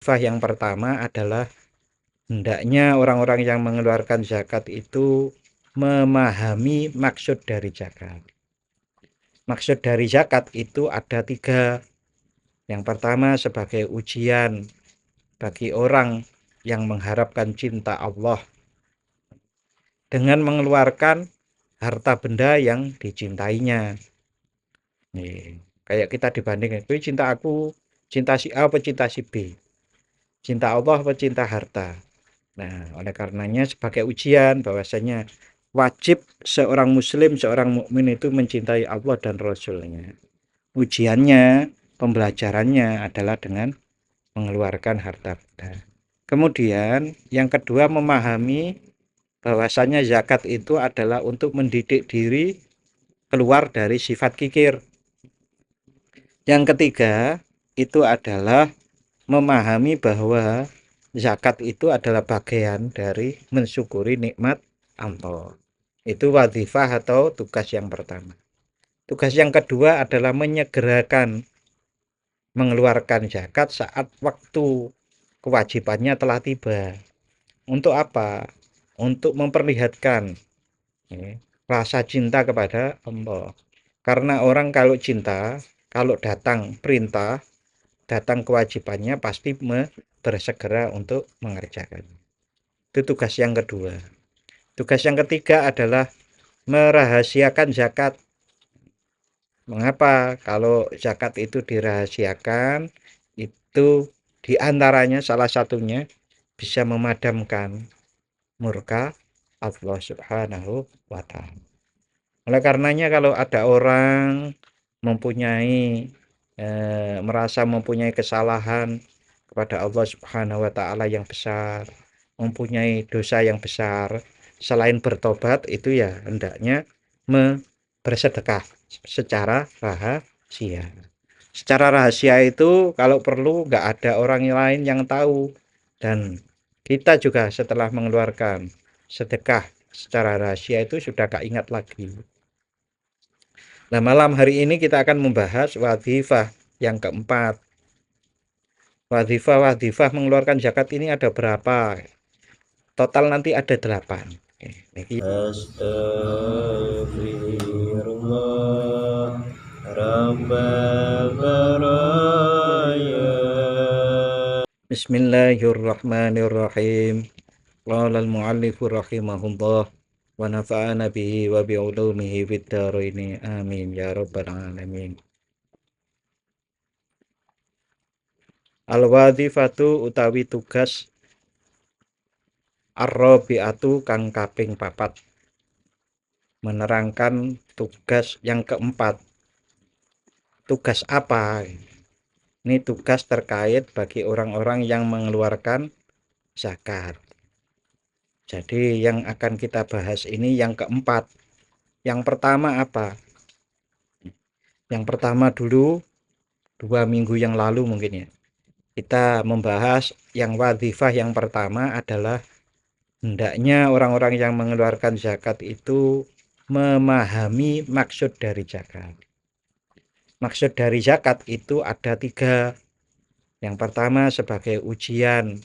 wadzifah yang pertama adalah hendaknya orang-orang yang mengeluarkan zakat itu memahami maksud dari zakat. Maksud dari zakat itu ada tiga. Yang pertama sebagai ujian bagi orang yang mengharapkan cinta Allah dengan mengeluarkan harta benda yang dicintainya. Nih, kayak kita dibandingkan, "Kowe cinta aku, cinta si A apa cinta si B? Cinta Allah apa cinta harta?" Nah, oleh karenanya sebagai ujian bahwasanya wajib seorang muslim, seorang mukmin itu mencintai Allah dan Rasul-Nya. Ujiannya, pembelajarannya adalah dengan mengeluarkan harta benda. Kemudian yang kedua memahami bahwasanya zakat itu adalah untuk mendidik diri keluar dari sifat kikir. Yang ketiga itu adalah memahami bahwa zakat itu adalah bagian dari mensyukuri nikmat Allah. Itu wadzifah atau tugas yang pertama. Tugas yang kedua adalah menyegerakan mengeluarkan zakat saat waktu kewajibannya telah tiba. Untuk apa? Untuk memperlihatkan rasa cinta kepada Allah. Karena orang kalau cinta, kalau datang perintah, datang kewajibannya pasti bersegera untuk mengerjakan. Itu tugas yang kedua. Tugas yang ketiga adalah merahasiakan zakat. Mengapa? Kalau zakat itu dirahasiakan, itu diantaranya salah satunya bisa memadamkan murka Allah Subhanahu wa Ta'ala. Oleh karenanya kalau ada orang mempunyai merasa mempunyai kesalahan kepada Allah Subhanahu wa Ta'ala yang besar, mempunyai dosa yang besar, selain bertobat itu ya hendaknya bersedekah secara rahasia. Secara rahasia itu kalau perlu nggak ada orang lain yang tahu, dan kita juga setelah mengeluarkan sedekah secara rahasia itu sudah gak ingat lagi. Nah, malam hari ini kita akan membahas wadzifah yang keempat. Wadzifah mengeluarkan zakat ini ada berapa? Total nanti ada 8. Astaghfirullah Rabbal baraya. Bismillahirrahmanirrahim. Qala al-mu'allifu rahimahullah wa nafa'ana bihi wa bi'ulumihi fid dharain. Amin ya rabbal alamin. Al-wadzifatu utawi tugas ar-rabi'atu kang kaping 4. Menerangkan tugas yang keempat. Tugas apa? Ini tugas terkait bagi orang-orang yang mengeluarkan zakat. Jadi yang akan kita bahas ini yang keempat. Yang pertama apa? Yang pertama dulu 2 minggu yang lalu mungkin ya. Kita membahas yang wadzifah yang pertama adalah hendaknya orang-orang yang mengeluarkan zakat itu memahami maksud dari zakat. Maksud dari zakat itu ada tiga. Yang pertama sebagai ujian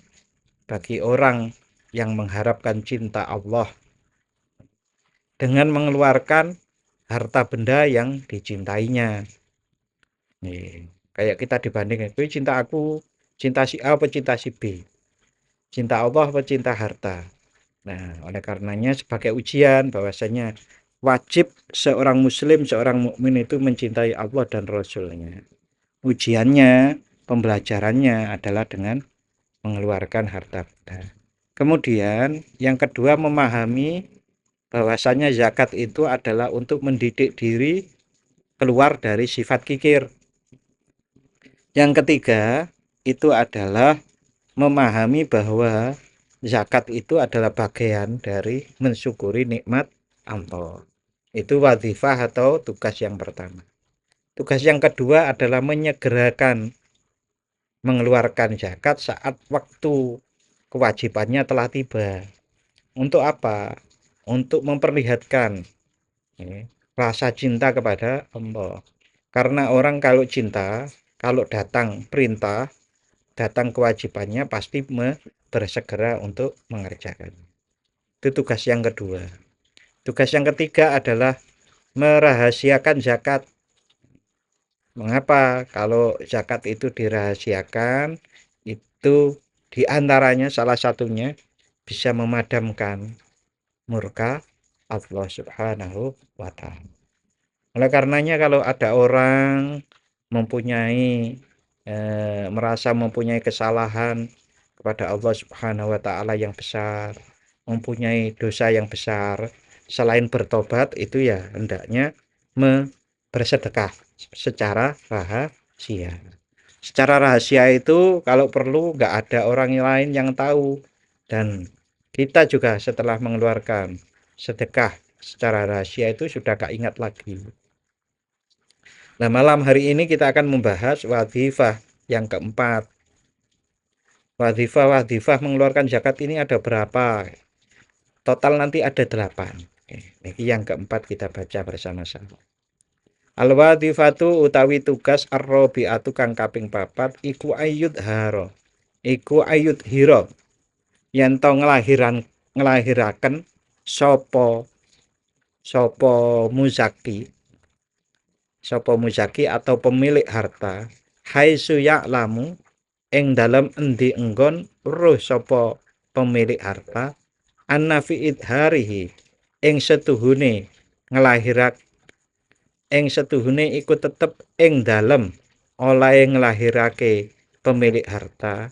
bagi orang yang mengharapkan cinta Allah dengan mengeluarkan harta benda yang dicintainya. Nih, kayak kita dibandingkan, "Kowe cinta aku, cinta si A apa cinta si B? Cinta Allah apa cinta harta?" Nah, oleh karenanya sebagai ujian bahwasanya wajib seorang muslim, seorang mukmin itu mencintai Allah dan Rasul-Nya. Ujiannya, pembelajarannya adalah dengan mengeluarkan harta benda. Kemudian yang kedua memahami bahwasanya zakat itu adalah untuk mendidik diri keluar dari sifat kikir. Yang ketiga itu adalah memahami bahwa zakat itu adalah bagian dari mensyukuri nikmat Allah. Itu wadzifah atau tugas yang pertama. Tugas yang kedua adalah menyegerakan mengeluarkan zakat saat waktu kewajibannya telah tiba. Untuk apa? Untuk memperlihatkan rasa cinta kepada Allah. Karena orang kalau cinta, kalau datang perintah, datang kewajibannya pasti bersegera untuk mengerjakan. Itu tugas yang kedua. Tugas yang ketiga adalah merahasiakan zakat. Mengapa? Kalau zakat itu dirahasiakan, itu diantaranya salah satunya bisa memadamkan murka Allah Subhanahu wa Ta'ala. Oleh karenanya, kalau ada orang mempunyai merasa mempunyai kesalahan kepada Allah Subhanahu wa Ta'ala yang besar, mempunyai dosa yang besar, selain bertobat, itu ya hendaknya bersedekah secara rahasia. Secara rahasia itu kalau perlu nggak ada orang lain yang tahu, dan kita juga setelah mengeluarkan sedekah secara rahasia itu sudah gak ingat lagi. Nah, malam hari ini kita akan membahas wadhifah yang keempat. Wadhifah mengeluarkan zakat ini ada berapa? Total nanti ada 8. Ini yang keempat kita baca bersama-sama. Al-wadhifatu utawi tugas ar-rabi'atu kang kaping 4 iku ayyud haro. Iku ayyud hiro. Yen to nglahiraken sapa muzaki atau pemilik harta haitsu ya'lamu ing dalem endi enggon roh sapa pemilik harta anna fi idharihi ing setuhune iku tetep ing dalem oleh nglahirake pemilik harta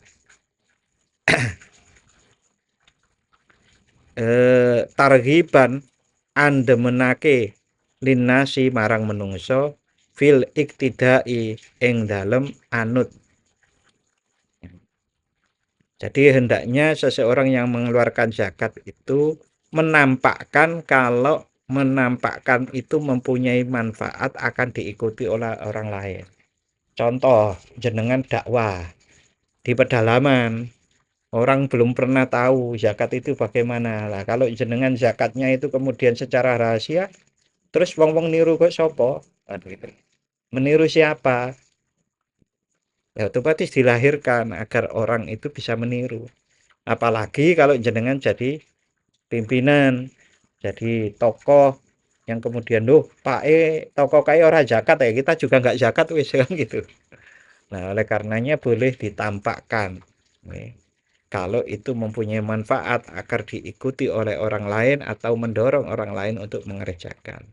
targhiban andemenake linasi marang menungso fil iktidai ing dalem anut. Jadi hendaknya seseorang yang mengeluarkan zakat itu menampakkan, kalau menampakkan itu mempunyai manfaat akan diikuti oleh orang lain. Contoh, jenengan dakwah di pedalaman, orang belum pernah tahu zakat itu bagaimana. Lah kalau jenengan zakatnya itu kemudian secara rahasia, terus wong-wong niru kok sopo? Meniru siapa? Ya otomatis dilahirkan agar orang itu bisa meniru. Apalagi kalau jenengan jadi pimpinan, jadi tokoh yang kemudian Pak tokoh kayak orang zakat ya, kita juga nggak zakat wis kan gitu. Nah, oleh karenanya boleh ditampakkan. Kalau itu mempunyai manfaat agar diikuti oleh orang lain atau mendorong orang lain untuk mengerjakan.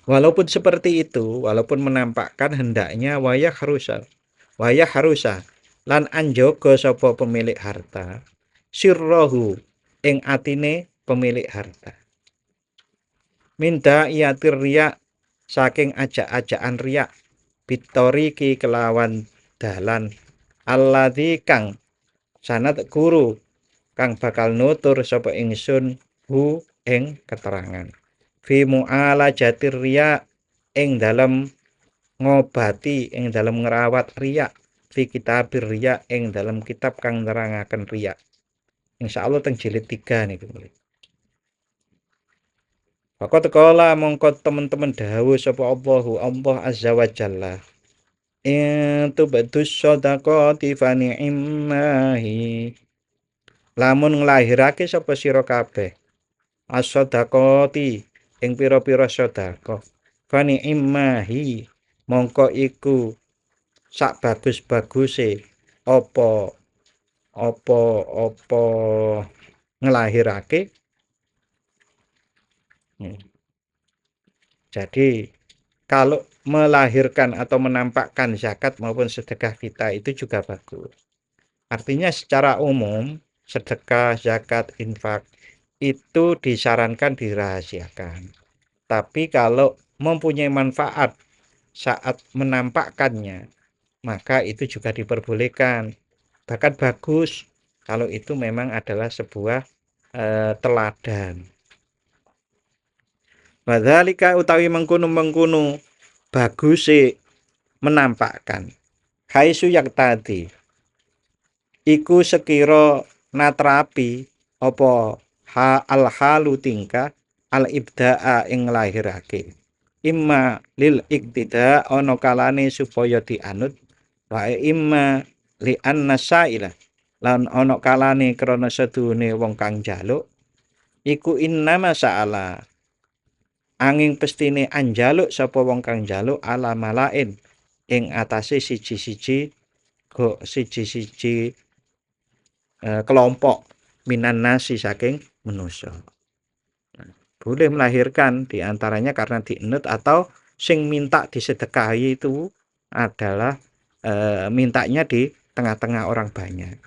Walaupun seperti itu, walaupun menampakkan, hendaknya wayah harusa lan anjogo sapa pemilik harta sirrohu ing atine pemilik harta minda iatir riya saking ajak-ajakan riya bitoriki kelawan dalan alladzi kang sanad guru kang bakal nutur sapa ingsun hu ing keterangan fi mu'alajatir riya ing dalem ngobati, ing dalem ngerawat riya fi kitabir riya ing dalem kitab kang nerangaken riya. Insyaallah teng jilid 3 niku. Faqat qala mongko teman-teman dawuh sapa Allah azza wa jalla. In tubadus shadaqati fa ni'mahi. Lamun nglahirake sapa sira kabeh as-shadaqati ing pira-pira sedekah. Fa ni'mahi mongko iku sak bagus-baguse apa ngelahirake. Jadi kalau melahirkan atau menampakkan zakat maupun sedekah kita itu juga bagus. Artinya secara umum sedekah, zakat, infak itu disarankan dirahasiakan. Tapi kalau mempunyai manfaat saat menampakkannya, maka itu juga diperbolehkan. Bahkan bagus kalau itu memang adalah sebuah teladan. Wadzalika utawi mengkono bagus menampakkan. Haitsu yak tadi iku sekira natrapi apa al halu tingkah al ibdaa ing lahirake. Imma lil iktida ana kalane supaya dianut wa imma li anna sa'ila lan ana kalane krana sedune wong kang njaluk iku innama sa'ala angin pestine anjaluk sapa wong kang njaluk ala malain ing atase siji-siji kelompok minan nasi saking manusa. Boleh melahirkan diantaranya karena dienut atau sing minta disedekahi itu adalah mintanya di tengah-tengah orang banyak.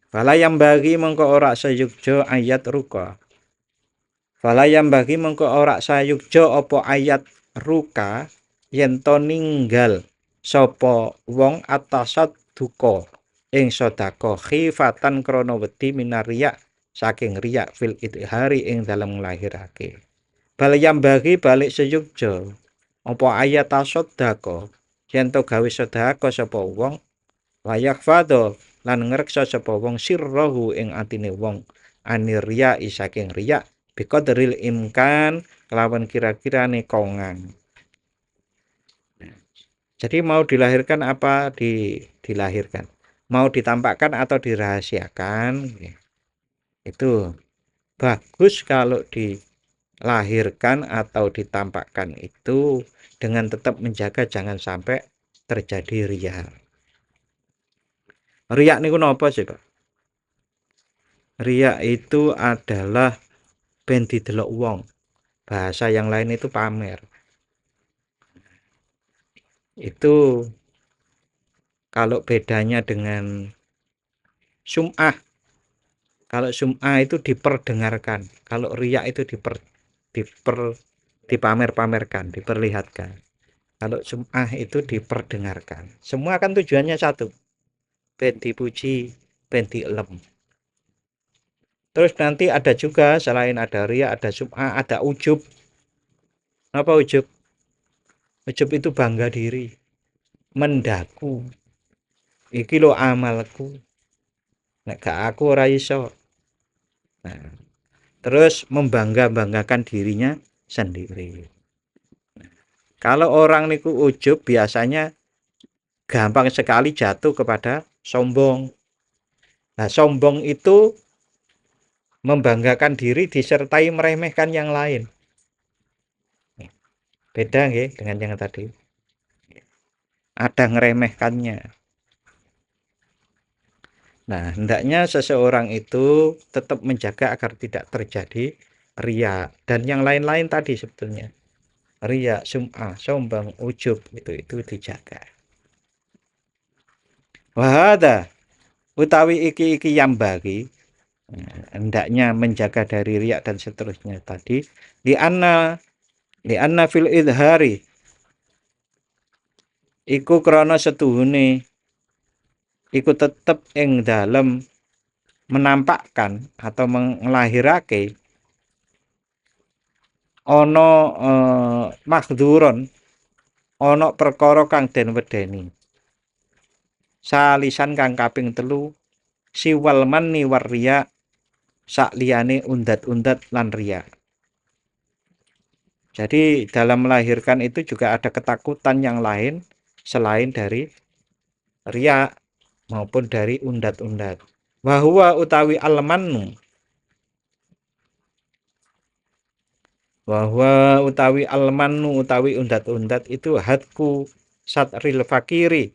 Falayam bagi mengko ora sayukjo ayat ruka. Falayam bagi mengko ora sayukjo opo ayat ruka yen to ninggal sapa wong atasat duka ing sedekah khifatan krana wedi minariya saking riya fil idhari ing dalam nglahirake. Balayam bagi balik sayukjo opo ayat sedekah yen to gawe sedekah sapa wong layak fado lan ngreksa sapa wong sirrahu ing atine wong anirya saking riya biqadril imkan kelawan kira-kirane kongan. Jadi mau dilahirkan apa dilahirkan, mau ditampakkan atau dirahasiakan, itu bagus kalau dilahirkan atau ditampakkan itu dengan tetap menjaga jangan sampai terjadi riya. Riya niku napa sih, Pak? Riya itu adalah ben didelok wong. Bahasa yang lain itu pamer. Itu kalau bedanya dengan sum'ah. Kalau sum'ah itu diperdengarkan. Kalau riya itu dipamer-pamerkan, diperlihatkan. Kalau sum'ah itu diperdengarkan. Semua kan tujuannya satu. Ben dipuji, ben dielem. Terus nanti ada juga selain ada riya, ada sum'ah, ada ujub. Apa ujub? Ujub itu bangga diri, mendaku. Iki lo amalku. Nek gak aku ora iso. Nah, terus membangga-banggakan dirinya sendiri. Kalau orang niku ujub biasanya gampang sekali jatuh kepada sombong. Nah, sombong itu membanggakan diri disertai meremehkan yang lain. Beda nggih dengan yang tadi. Ada ngeremehkannya. Nah, hendaknya seseorang itu tetap menjaga agar tidak terjadi riya dan yang lain-lain tadi sebetulnya. Riya, sum'ah, sombong, ujub itu dijaga. Wahada utawi iki yang bagi hendaknya menjaga dari riya dan seterusnya tadi li anna fil idhari iku krana setuhune iku tetep ing dalem menampakkan atau menglahirake ana makduron ana perkara kang den wedeni salisan kang kaping 3 siwal manni warriya sak liyane undat-undat lan riya. Jadi dalam melahirkan itu juga ada ketakutan yang lain selain dari riya maupun dari undat-undat. Wahwa utawi almanu utawi undat-undat itu hadku satril fakiri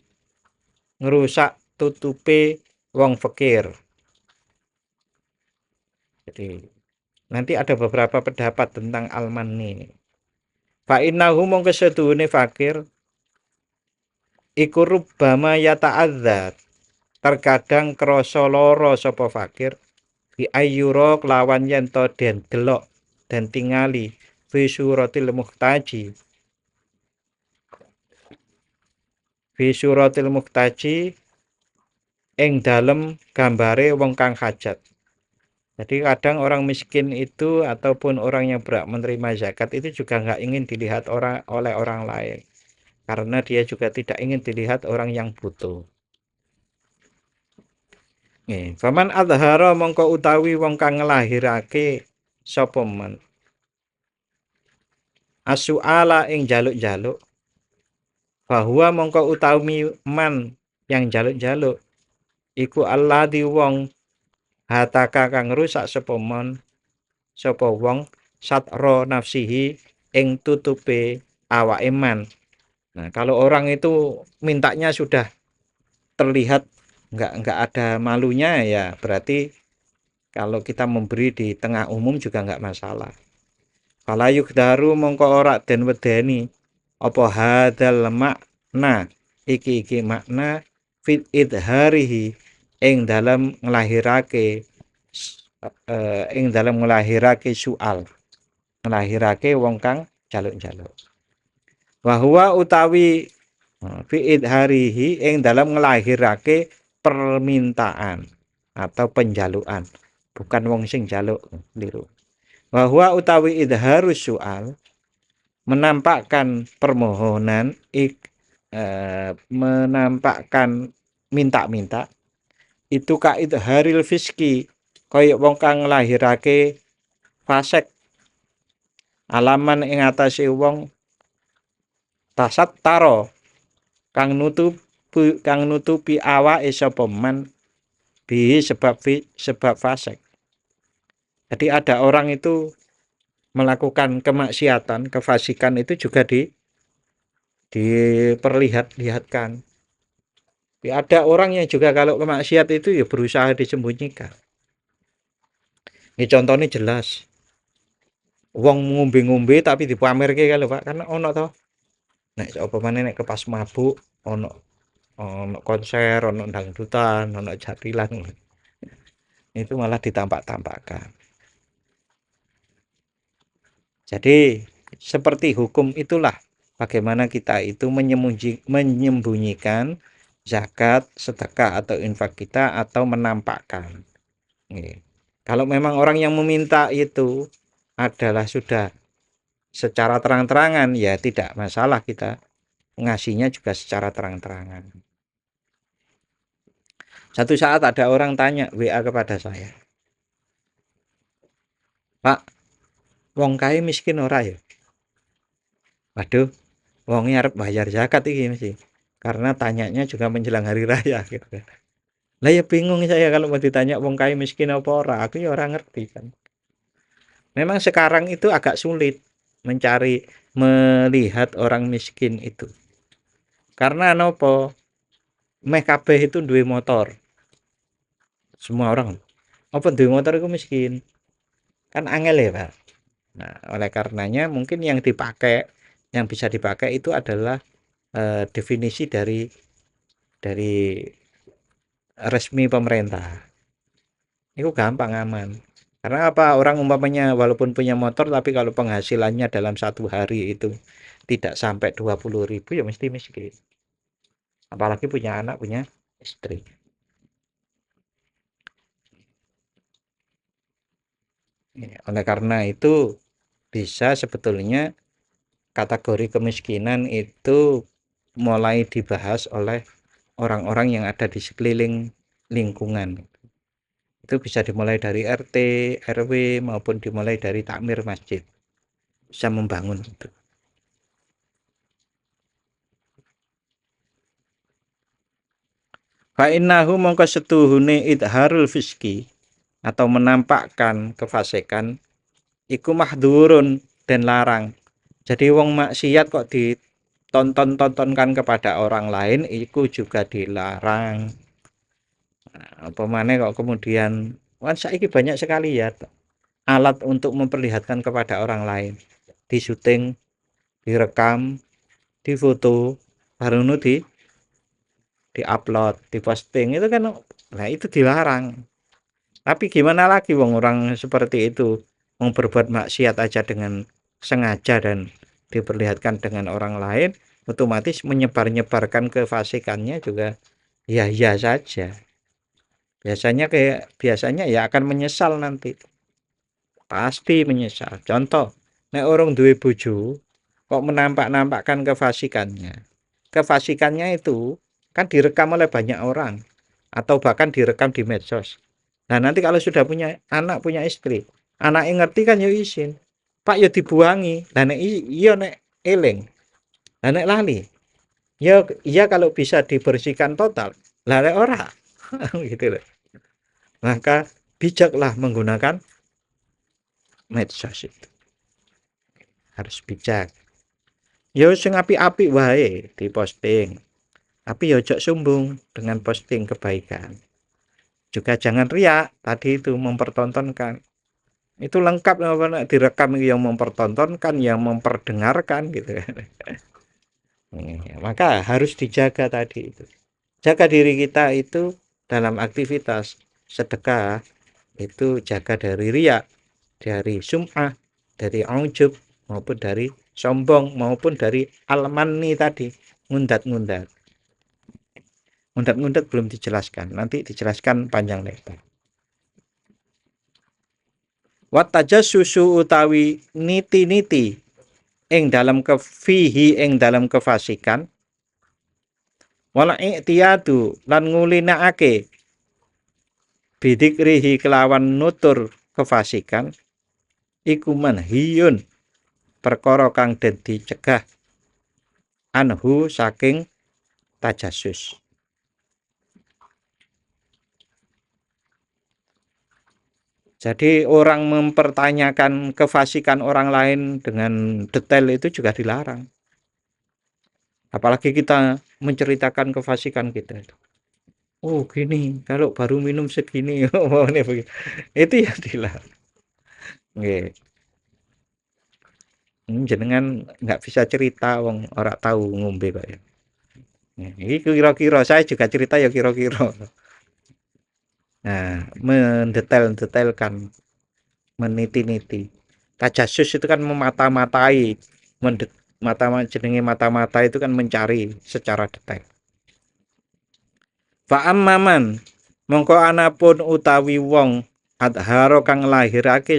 ngerusak tutupe wong fakir. Jadi nanti ada beberapa pendapat tentang almani. Fa innahu mongko setuhune fakir iku rubbama yata'adzat terkadang krasa lara sapa fakir bi ayyura lawan yen to den delok dan tingali fi suratil muhtaji ing dalem gambare wong kang hajat. Jadi kadang orang miskin itu ataupun orang yang berhak menerima zakat itu juga nggak ingin dilihat oleh orang lain. Karena dia juga tidak ingin dilihat orang yang butuh. Faman adhara mongko utawi wong kang nglahirake sapa men asuala ing jaluk-jaluk bahwa mongko utawi man yang jaluk-jaluk iku alladzi wong hataka kang rusak sapa wong satro nafsihi ing tutupe awake man. Nah, kalau orang itu mintanya sudah terlihat nggak ada malunya, ya berarti kalau kita memberi di tengah umum juga nggak masalah. Fala yukdaru mongko ora den wedeni apa hadal makna iki makna fit idharihi ing dalam nglahirake soal, nglahirake wong kang jaluk-jaluk. Bahwa utawi fi idharihi ing dalam nglahirake permintaan atau penjalukan, bukan wong sing jaluk, keliru. Bahwa utawi idharus soal menampakkan permohonan menampakkan minta-minta itu kaid haril fiski kaya wong kang nglahirake fasek alaman ing atase wong tasat taro kang nutupi awake sapa man bi sebab fasek. Jadi ada orang itu melakukan kemaksiatan, kefasikan itu juga diperlihatkan. Ada orang yang juga kalau kemaksiat itu ya berusaha disembunyikan. Ini contohnya jelas. Wong ngombe-ngombe tapi dipamerke kalau Pak, karena ono to. Nek apa meneh nek kepas mabuk, ono konser, ono dangdutan, ono jatilan. Itu malah ditampak-tampakkan. Jadi seperti hukum itulah bagaimana kita itu menyembunyikan zakat, sedekah atau infak kita atau menampakkan. Kalau memang orang yang meminta itu adalah sudah secara terang-terangan, ya tidak masalah kita ngasihnya juga secara terang-terangan. Satu saat ada orang tanya WA kepada saya, Pak, wong kae miskin ora ya? Waduh, wongnya arep bayar zakat iki mesti. Karena tanyanya juga menjelang hari raya gitu kan. Lah ya bingung saya kalau mau ditanya wong kae miskin apa ora, aku ya ora ngerti kan. Memang sekarang itu agak sulit melihat orang miskin itu. Karena nopo? Meh kabeh itu duwe motor. Semua orang. Apa duwe motor itu miskin? Kan angel ya, Pak. Nah, oleh karenanya mungkin yang bisa dipakai itu adalah definisi dari resmi pemerintah. Itu gampang, aman. Karena apa? Orang umpamanya walaupun punya motor tapi kalau penghasilannya dalam satu hari itu tidak sampai 20.000 ya mesti miskin. Apalagi punya anak, punya istri. Oleh karena itu bisa sebetulnya kategori kemiskinan itu mulai dibahas oleh orang-orang yang ada di sekeliling lingkungan. Itu bisa dimulai dari RT, RW maupun dimulai dari takmir masjid. Bisa membangun itu. Fa innahu mongko setuhune idharul fiski atau menampakkan kefasikan iku mahdhurun dan larang. Jadi wong maksiat kok ditontonkan kepada orang lain iku juga dilarang. Apa maneh kok kemudian saiki banyak sekali ya alat untuk memperlihatkan kepada orang lain. Disuting, direkam, difoto, baru diupload, diposting itu kan, nah itu dilarang. Tapi gimana lagi wong orang seperti itu mau berbuat maksiat aja dengan sengaja dan diperlihatkan dengan orang lain, otomatis menyebarkan kefasikannya juga ya saja. Biasanya ya akan menyesal nanti. Pasti menyesal. Contoh, nek orang duwe bojo kok menampakkan kefasikannya. Kefasikannya itu kan direkam oleh banyak orang atau bahkan direkam di medsos. Nah, nanti kalau sudah punya anak, punya istri, anak yang ngerti kan ya izin. Pak ya dibuangi. Lah nek iya nek eling. Lah nek lali. Ya, ya kalau bisa dibersihkan total. Lah lek ora gitu loh. Maka bijaklah menggunakan medsos itu. Harus bijak. Ya sing apik-apik wae diposting. Tapi ya ojo sombong dengan posting kebaikan. Juga jangan riak tadi itu mempertontonkan. Itu lengkap apa direkam yang mempertontonkan, yang memperdengarkan gitu kan. Maka harus dijaga tadi itu. Jaga diri kita itu dalam aktivitas sedekah itu jaga dari riak, dari sum'ah, dari ujub maupun dari sombong maupun dari almani tadi, ngundat-ngundat. Ngundat-ngundat belum dijelaskan, nanti dijelaskan panjang lebar. Wataja susu utawi niti-niti ing dalam kefihi ing dalam kefasikan wala i'tiyadu lan ngulinakake bidikrihi kelawan nutur kefasikan iku manhiyun perkara kang den dicegah anhu saking tajasus. Jadi orang mempertanyakan kefasikan orang lain dengan detail itu juga dilarang. Apalagi kita menceritakan kefasikan kita. Oh gini, kalau baru minum segini, oh ini begini. Itu ya dilarang. Nggih. Jenengan nggak bisa cerita wong ora tahu ngombe kok ya. Ini kira-kira saya juga cerita ya kira-kira. Nah, mendetailkan, meniti-niti. Tajasus itu kan memata-matai, jenenge mata-mata itu kan mencari secara detail. Fa amman mongko anapun utawi wong adharo kang lahirake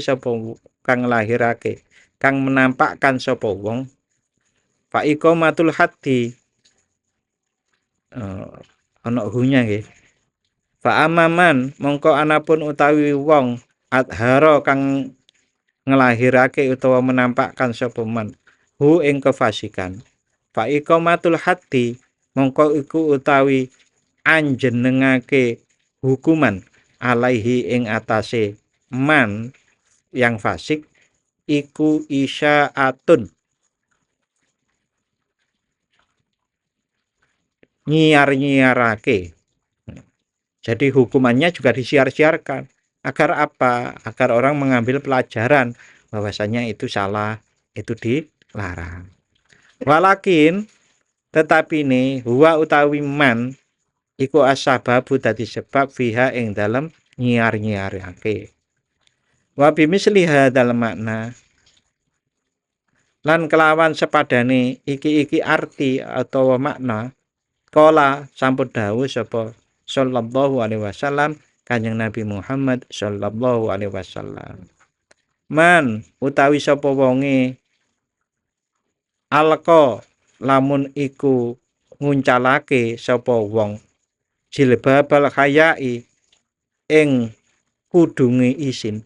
kang menampakkan sapa wong fa iqamatul haddi ana hunya nggih. Fa amaman mongko anapun utawi wong adharo kang ngelahirake utawa menampakkan sapa man hu ing kefasikan fa iqamatul haddi mongko iku utawi anjenengake hukuman alaihi ing atase man yang fasik iku isyaatun nyiar-nyiarake. Jadi hukumannya juga disiar-siarkan. Agar apa? Agar orang mengambil pelajaran bahwasanya itu salah, itu dilarang. Walakin tetapi ini huwa utawi man iku asbabu dadi sebab fiha ing dalam nyiar-nyiarake. Wa bimisli hadzal makna lan kelawan sepadane iki arti atau makna kala sampun dawuh sapa sallallahu alaihi wasallam Kanjeng Nabi Muhammad sallallahu alaihi wasallam. Man utawi sapa wonge alqa lamun iku nguncalake sapa wong jilbabal khayai ing kudunge isin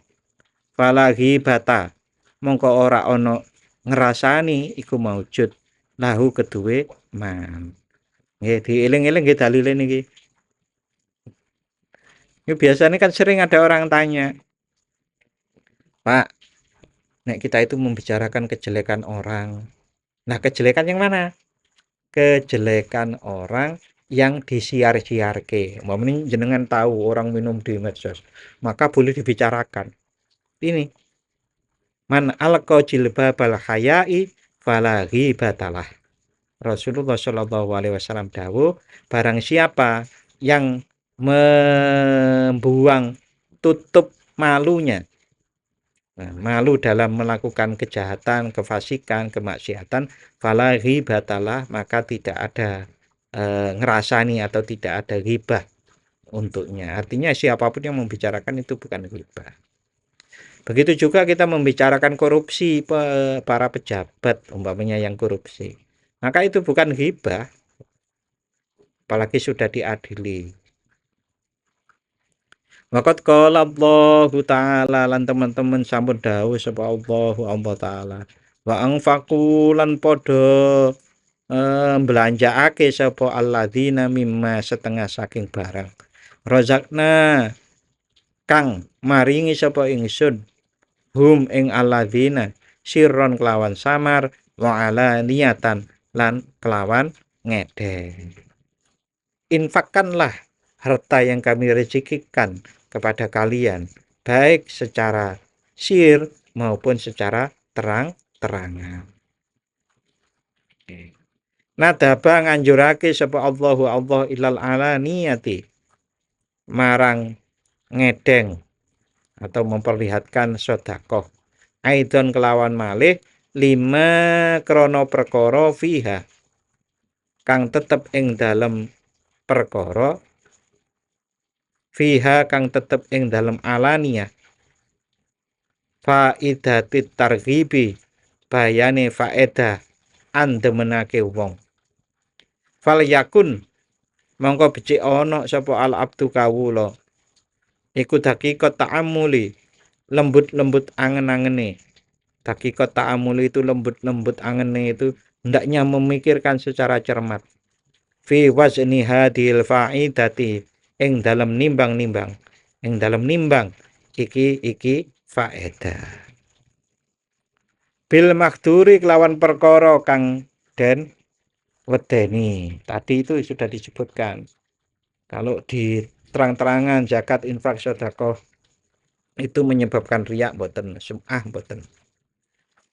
falagi bata mongko ora ana ngrasani iku maujud lahu keduwe man. Nggih dieling-eling nggih dalile niki. Ini biasanya kan sering ada orang tanya, Pak, nek kita itu membicarakan kejelekan orang. Nah, kejelekan yang mana? Kejelekan orang yang disiar-siarke. Umpamanya jenengan tahu orang minum di medsos, maka boleh dibicarakan. Ini man alqa jilbabal hayai fala ghibatalah. Rasulullah Shallallahu alaihi wasallam dawuh, barang siapa yang membuang tutup malunya. Nah, malu dalam melakukan kejahatan, kefasikan, kemaksiatan, fala ghibatalah, maka tidak ada ngerasani atau tidak ada ghibah untuknya. Artinya siapapun yang membicarakan itu bukan ghibah. Begitu juga kita membicarakan korupsi para pejabat, umpamanya yang korupsi. Maka itu bukan ghibah, apalagi sudah diadili. Waqat qala Allahu ta'ala lan teman-teman sampun dawuh sapa Allah taala. Wa anfaqu lan padha belanjaake sapa alladzina mimma setengah saking barang rozakna kang maringi sapa ingsun hum ing alladzina sirron kelawan samar wa alaniyatan lan kelawan ngedeng. Infakkanlah harta yang kami rezekikan kepada kalian baik secara sir maupun secara terang-terangan. Nadaba nganjurake sapa Allahu Allah ilal alaniyati marang ngedeng atau memperlihatkan sedekah aidon kelawan malih lima krono perkara fiha kang tetep ing dalem perkara fiha kang tetep ing dalem alaniyah faidatit targhibi bayane faedah andemenake wong fal yakun mongko becik ana sapa al abdu kawula iku dakika ta'amuli lembut-lembut angen-angene. Dakika ta'amuli itu lembut-lembut angene itu hendaknya memikirkan secara cermat. Fi wazni hadil faidati ing dalam nimbang-nimbang. Ing dalam nimbang iki faedah. Bil makduri kelawan perkara kang den wedeni. Tadi itu sudah disebutkan. Kalau di terang-terangan zakat infak sedekah itu menyebabkan riak mboten, sum'ah mboten.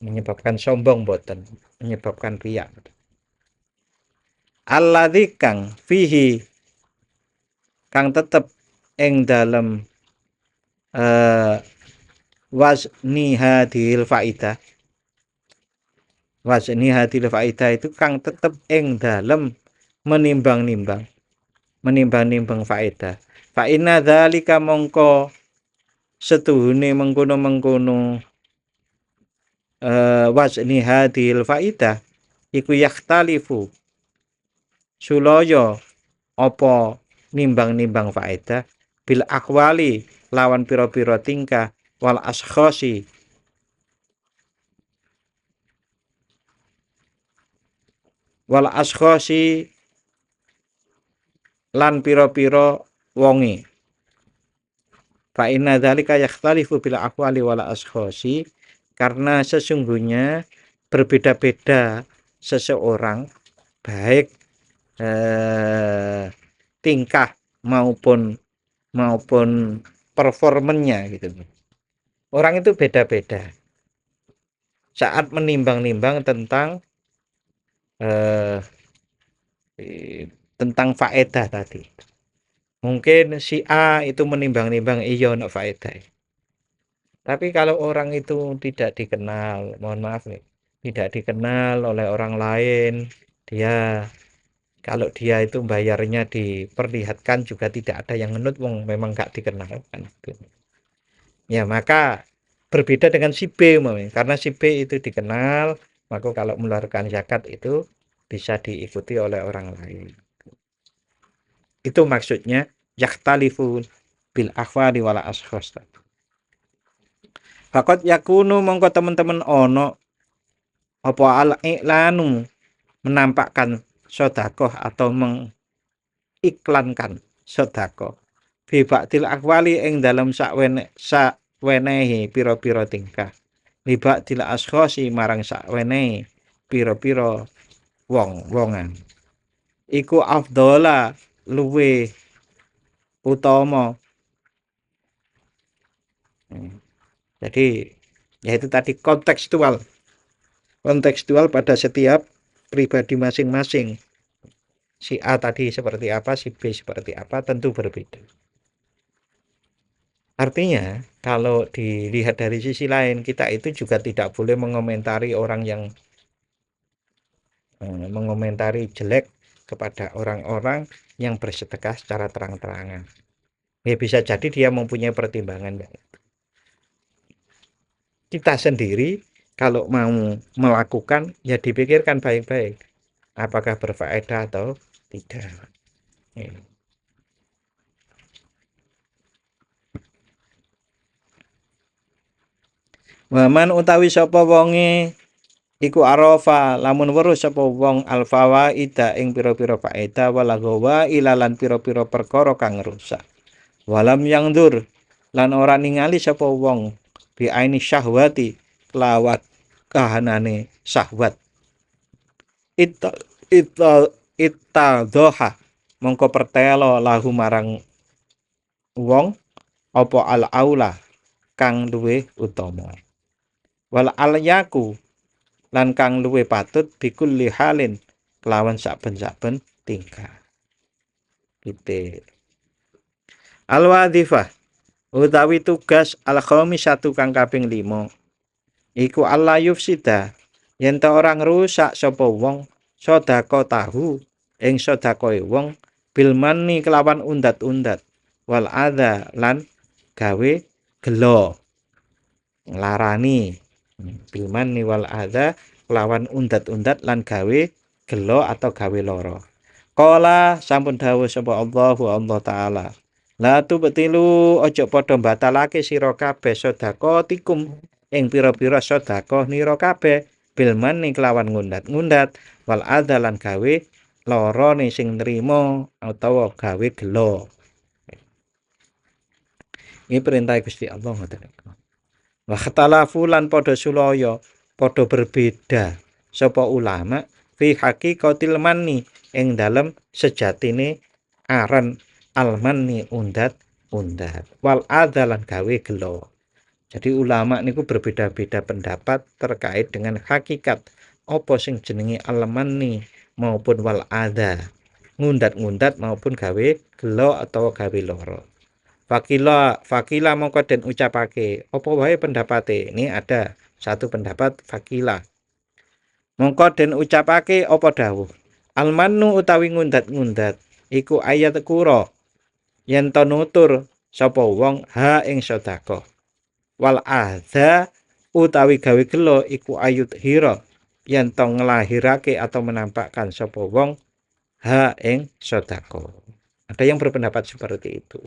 Menyebabkan sombong mboten, menyebabkan riak. Alladzi kang fihi kang tetep ing dalem wazni hadil faidah. Wazni hadil faidah itu kang tetep ing dalem menimbang-nimbang faedah. Fa inna dzalika mongko setuhune mengkono-mengkono wazni hadil faidah iku yakhtalifu sulaya apa nimbang-nimbang faedah bil akwali lawan pira-pira tingkah wal ashkhasi lan pira-pira wonge. Fa inna dzalika yakhtalifu bil aqwali wal ashkhasi karena sesungguhnya berbeda-beda seseorang baik tingkah maupun performanya gitu. Orang itu beda-beda saat menimbang-nimbang tentang faedah tadi. Mungkin si A itu menimbang-nimbang iya ono faedah. Tapi kalau orang itu tidak dikenal, mohon maaf nih, tidak dikenal oleh orang lain, dia kalau dia itu bayarnya diperlihatkan juga tidak ada yang ngenut, wong memang gak dikenal kan. Ya maka berbeda dengan si B, karena si B itu dikenal, maka kalau mengeluarkan zakat itu bisa diikuti oleh orang lain. Itu maksudnya yakhtalifu bil akhwali wala ashkhas. Fakot yakunu mongko teman-teman ono apa al-i'lanu menampakkan sedekah atau mengiklankan sedekah fi ba'dil akhwali ing dalam sakwenehi pira-pira tingkah li ba'dil ashkhasi marang sakwenehi pira-pira wong-wongan iku afdhala luwe utama. Jadi yaitu tadi kontekstual pada setiap pribadi masing-masing. Si A tadi seperti apa, si B seperti apa, tentu berbeda. Artinya kalau dilihat dari sisi lain, kita itu juga tidak boleh mengomentari orang yang mengomentari jelek kepada orang-orang yang bersedekah secara terang-terangan. Ya bisa jadi dia mempunyai pertimbangan. Kita sendiri kalau mau melakukan ya dipikirkan baik-baik apakah berfaedah atau tidak. Waman utawi sapa wonge iku arafa lamun weruh sapa wong alfawaida ing pira-pira faedah walagawa ilalan pira-pira perkara kang rusak walam yang dur lan ora ningali sapa wong bi aini syahwati kelawat kahanane syahwat ita ita ita doha mongko pertelo lahu marang wong apa al aula kang luwih utama wal alyaku lan kang luwih patut bikulli halin kelawan saben-saben tingkah titik al wadhifah utawi tugas al khamisatu kang kaping 5 iku Allah yufsida yen ta ora ngrusak sapa wong sedekah tahu ing sedekahe wong bil manni kelawan undat-undat wal adza lan gawe gelo nglarani bil manni wal adza kelawan undat-undat lan gawe gelo atau gawe lara qala sampun dawuh sapa Allah taala la tubtilu aja padha batalake sira kabeh sedekahatikum ing pira-pira sedekah nira kabeh bil manni kelawan ngundat-ngundat wal adza lan gawe lara ning sing nrimo utawa gawe gelo. Ini perintah Gusti Allah ngoten niku. Wa khatalafu lan padha sulaya, padha berbeda sapa ulama fi haqiqatil manni ing dalem sejatine aran almanni undat wal adzalan gawe gelo. Jadi ulama niku berbeda-beda pendapat terkait dengan hakikat apa sing jenenge almanni maupun wal adza. Ngundat-ngundat maupun gawe gelo atau gawe loro. Fakila mongko den ucapake apa wae pendapate ini ada satu pendapat fakila mongko den ucapake apa dawuh almanu utawi ngundat-ngundat iku ayat kura yen to nutur sapa wong ha ing sedekah wal adza utawi gawe gelo iku ayut hira yen to nglahirake atau menampakkan sapa wong ha ing sedekah ada yang berpendapat seperti itu.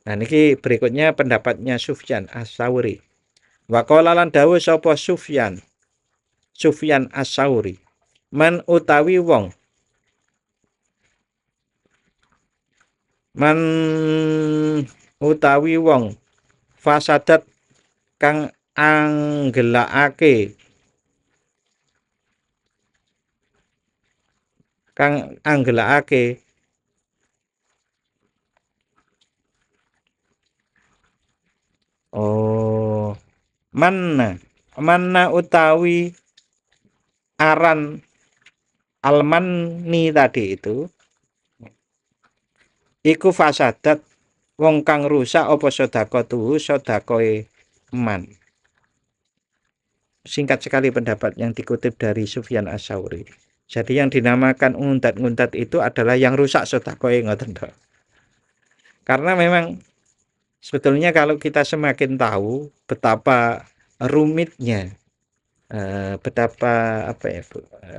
Nah niki berikutnya pendapatnya Sufyan As-Tsauri. Wa qala lan dawuh sapa Sufyan As-Tsauri. Man utawi wong fasadat kang anggelake manna utawi aran almanni tadi itu iku fasadat wong kang rusak apa sedekahe man. Singkat sekali pendapat yang dikutip dari Sufyan As-Tsauri. Jadi yang dinamakan ngundat-ngundat itu adalah yang rusak sedekahe ngoten to. Karena memang sebetulnya kalau kita semakin tahu betapa rumitnya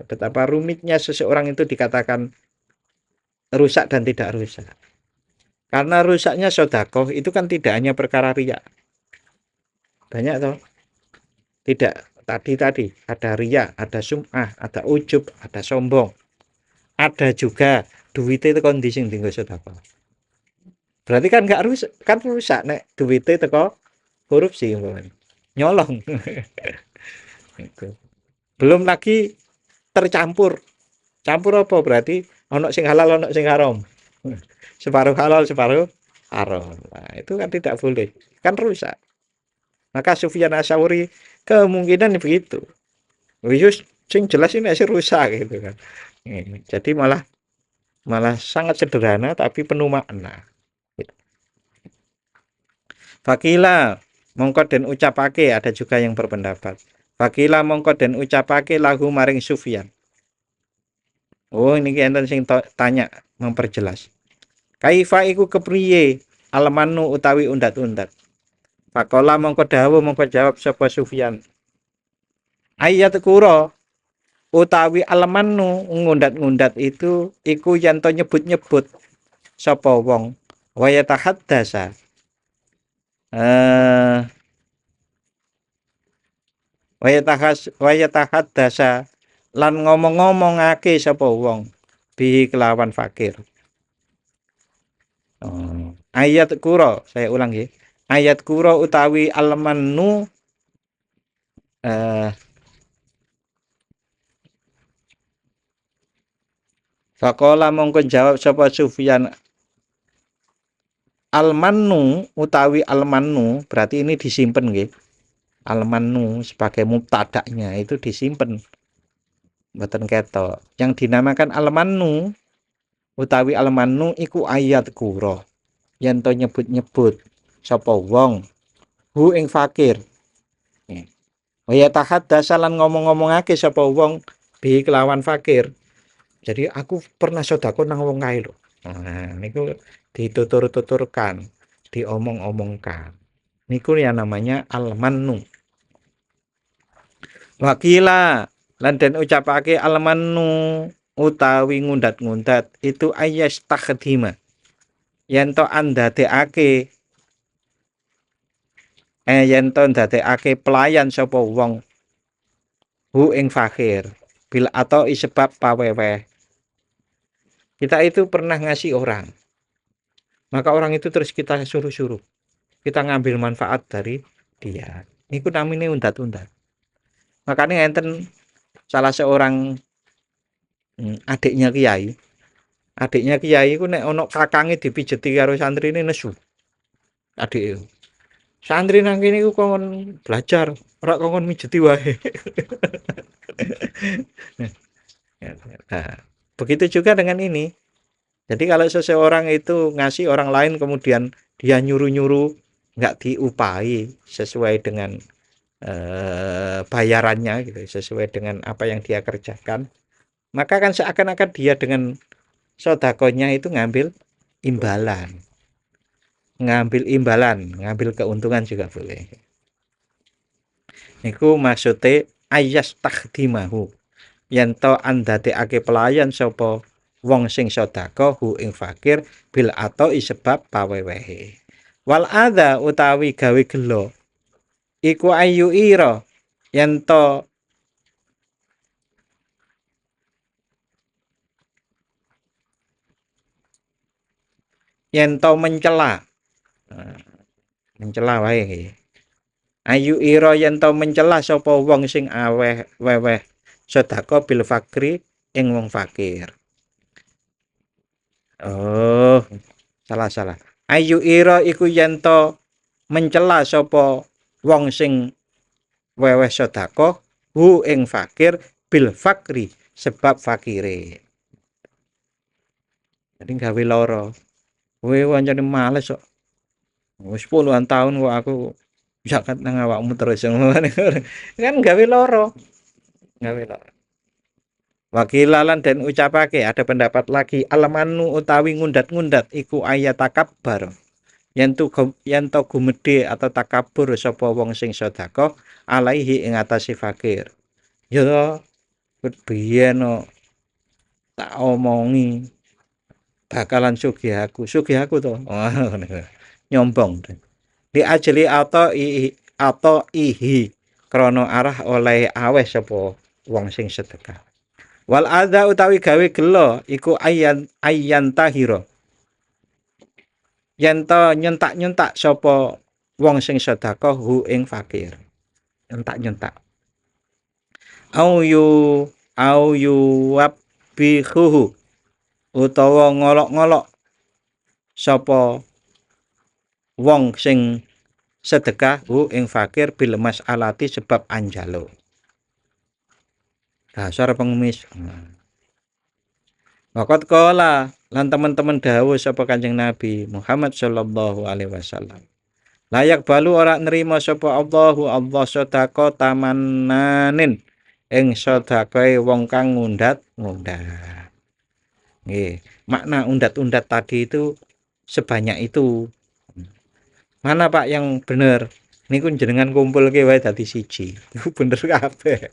betapa rumitnya seseorang itu dikatakan rusak dan tidak rusak. Karena rusaknya sedekah itu kan tidak hanya perkara riya. Banyak toh. Tidak tadi ada riya, ada sum'ah, ada ujub, ada sombong. Ada juga duwite teko ndi sing dienggo sedekah. Berarti kan enggak rusak, kan rusak nek duwite teko korupsi umpamane. Nyolong. Belum lagi tercampur. Campur apa berarti ono sing halal ono sing haram. Separuh halal separuh haram. Nah, itu kan tidak boleh. Kan rusak. Maka Sufyan As-Tsauri kemungkinan begitu. Wis sing jelas ini masih rusak gitu kan. Jadi malah sangat sederhana tapi penuh makna. Fakila mongko den ucapake ada juga yang berpendapat. Fakila mongko den ucapake lahu maring Sufyan. Oh ini enten sing tanya memperjelas. Kaifa iku kepriye almanu utawi undat-undat. Fakola mongko dawuh mongko jawab sapa Sufyan. Ayat kura utawi almanu ngundat-ngundat itu iku yen to nyebut-nyebut sapa wong wa yatahaddasa Wa yatahaddasa lan ngomong-ngomongake sapa wong bi kelawan fakir. Ayat kura, saya ulang ya. Ayat kura utawi almanu faqala mongko jawab sapa Sufyan, almanu utawi almanu berarti ini disimpen nggih. Almanu sebagai mubtada'nya itu disimpen. Mboten ketok. Yang dinamakan almanu utawi almanu iku ayat kura. Yen to nyebut-nyebut sapa wong hu ing fakir. Wa yatahaddasa lan ngomong-ngomongake sapa wong bi kelawan fakir. Jadi aku pernah sedekah nang wong kae lho. Nah, niku ditutur-tuturkan, diomong-omongkan. Niku yang namanya almanu. Wakila lan den ucapake almanu utawi ngundat-ngundat itu ayas takhdima. Yen to andadekake yen to ndadekake pelayan sapa wong hu ing fakir bil atau sebab paweweh. Kita itu pernah ngasih orang, maka orang itu terus kita suruh-suruh, kita ngambil manfaat dari dia. Niku namine undat-undat. Makanya enten salah seorang adiknya kiai ku nek ana kakange dipijeti karo santrine nesu. Adik santri nang kene iku kon belajar, ora kon mijeti wae. Nah, begitu juga dengan ini. Jadi kalau seseorang itu ngasih orang lain kemudian dia nyuruh-nyuruh nggak diupahi sesuai dengan bayarannya gitu, sesuai dengan apa yang dia kerjakan, maka kan seakan-akan dia dengan sedekahnya itu ngambil imbalan, ngambil keuntungan juga boleh. Niku maksude ayas takhdimahu. Yen to andadekake pelayan sapa wong sing sedekah hu ing fakir bil atau sebab pawewehe. Wal adza utawi gawe gelo iku ayu ira yen to mencela. Mencela wae. Ayu ira yen to mencela sapa wong sing aweh weweh sedekah bil fakri ing wong fakir. Oh, salah. Ayu ira iku yen to mencela sapa wong sing weweh sedekah hu ing fakir bil fakri sebab fakire. Jadi gawe lara. Kowe wancane males kok. Wis puluhan tahun kok aku zakat nang awakmu terus. Kan gawe lara. Wakilalan dan ucapake ada pendapat lagi almanu utawi ngundat-ngundat iku ayat takabbar. Yen to gumedhe atau takabur sapa wong sing sedekah alaihi ing atase fakir. Ya biyen tak omongi bakalan sugih aku to. Nyombong. Di ajli atau ihi krana arah oleh aweh sapa wong sing sedekah. Wal adza utawi gawe gelo iku ayyan tahira. Yen to nyentak-nyentak sapa wong sing sedekah hu ing fakir. Nyentak-nyentak. Au yu wabbihu utawa ngolok-ngolok sapa wong sing sedekah hu ing fakir bil mas'alati sebab anjalo. Dasar pengemis. Waqat qala lan teman-teman dawuh sapa Kanjeng Nabi Muhammad sallallahu alaihi wasallam. Layak balu ora nerima sapa Allah sedekah tamannanin ing sedekahe wong kang ngundat-ngundat. Nggih, makna undat-undat tadi itu sebanyak itu. Mana Pak yang bener? Niku jenengan kumpulke wae dadi siji. Niku bener kabeh.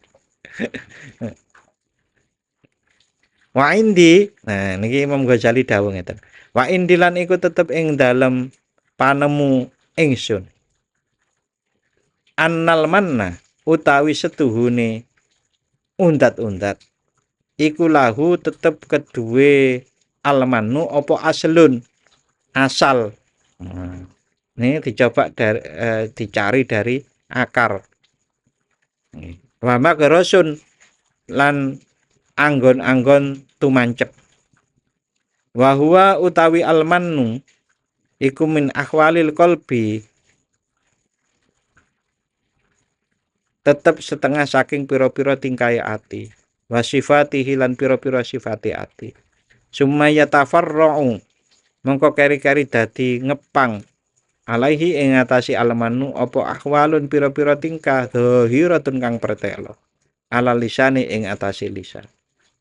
Wa indi, nah niki Imam Ghazali dawuh ngeten. Wa indilan iku tetep ing dalem panemu ingsun. Annal manna utawi setuhune undat-undat iku lahu tetep kedue almanu apa aslun asal. Ini dicoba dicari dari akar. Wa maghrasun lan anggon-anggon tumancep. Wa huwa utawi almanu iku min akhwalil qalbi tetep setengah saking pira-pira tingkai ati wa sifatihi lan pira-pira sifati ati sumaya tafarra'u mongko keri-keri dadi ngepang alaihi ing atasi almanu apa akhwalun pira-pira tingkah dhahiratun kang pretelo ala lisani ing atasi lisan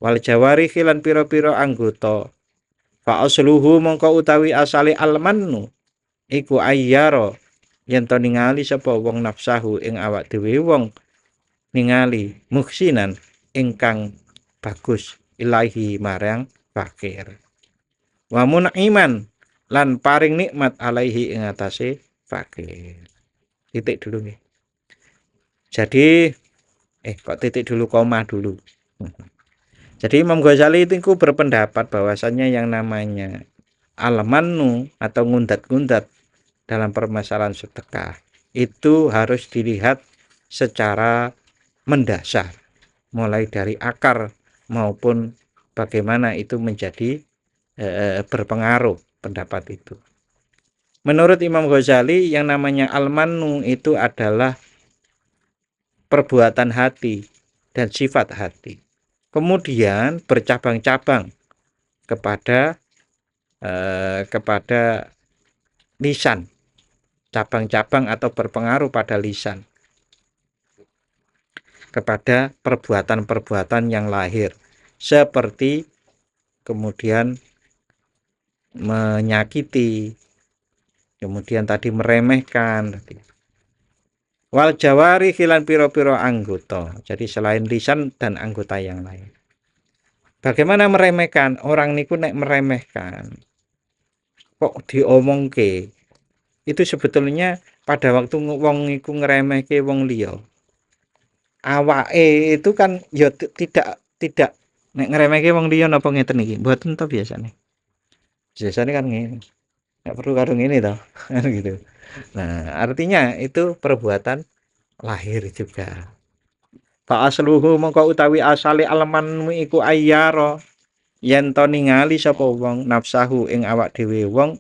wal jawari lan pira-pira anggota fa asluhu mongko utawi asali almanu iku ayyara yen to ningali sapa wong nafsahu ing awak dhewe wong ningali muhsinan ingkang bagus ilahi marang fakir wa munaiman lan paring nikmat alaihi ing atase fakir. Titik dulu nih. Jadi kok titik dulu koma dulu. Jadi Imam Ghazali itu berpendapat bahwasannya yang namanya al-mannu atau ngundat-ngundat dalam permasalahan sedekah itu harus dilihat secara mendasar, mulai dari akar maupun bagaimana itu menjadi berpengaruh pendapat itu. Menurut Imam Ghazali yang namanya al-mannu itu adalah perbuatan hati dan sifat hati. Kemudian bercabang-cabang kepada lisan, cabang-cabang atau berpengaruh pada lisan, kepada perbuatan-perbuatan yang lahir, seperti kemudian menyakiti, kemudian tadi meremehkan, wal jawari hilan piro-piro anggota. Jadi selain lisan dan anggota yang lain. Bagaimana meremehkan? Orang niku nek meremehkan kok diomongke, itu sebetulnya pada waktu wong iku ngeremehke wong liya, awake itu kan ya tidak nek ngeremehke wong liya napa ngeten iki mboten to biasane kan ngene, nek perlu karo ngene to gitu. Nah artinya itu perbuatan lahir juga. Fa asluhu mongko utawi asale almanmu iku ayyara yen to ningali sapa wong nafsahu ing awak dhewe wong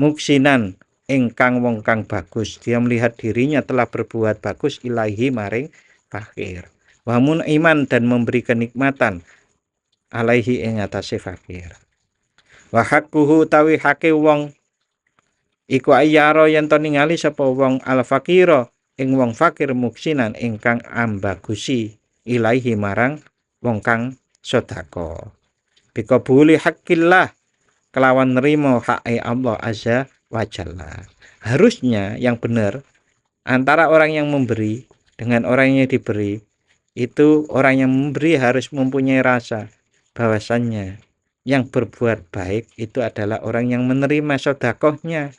muksinan ingkang wong kang bagus, dia melihat dirinya telah berbuat bagus ilahi maring fakir. Wa mun iman dan memberi kenikmatan alaihi ing atase fakir. Wa haqquhu utawi hake wong iku ayyara yen to ningali sapa wong al fakira ing wong fakir muksinan ingkang ambagusi ilahi marang wong kang sedekah. Bikabuli haqqillah kelawan nerimo hak Allah azza wa jalla. Harusnya yang benar antara orang yang memberi dengan orang yang diberi itu, orang yang memberi harus mempunyai rasa bahwasannya yang berbuat baik itu adalah orang yang menerima sedekahnya.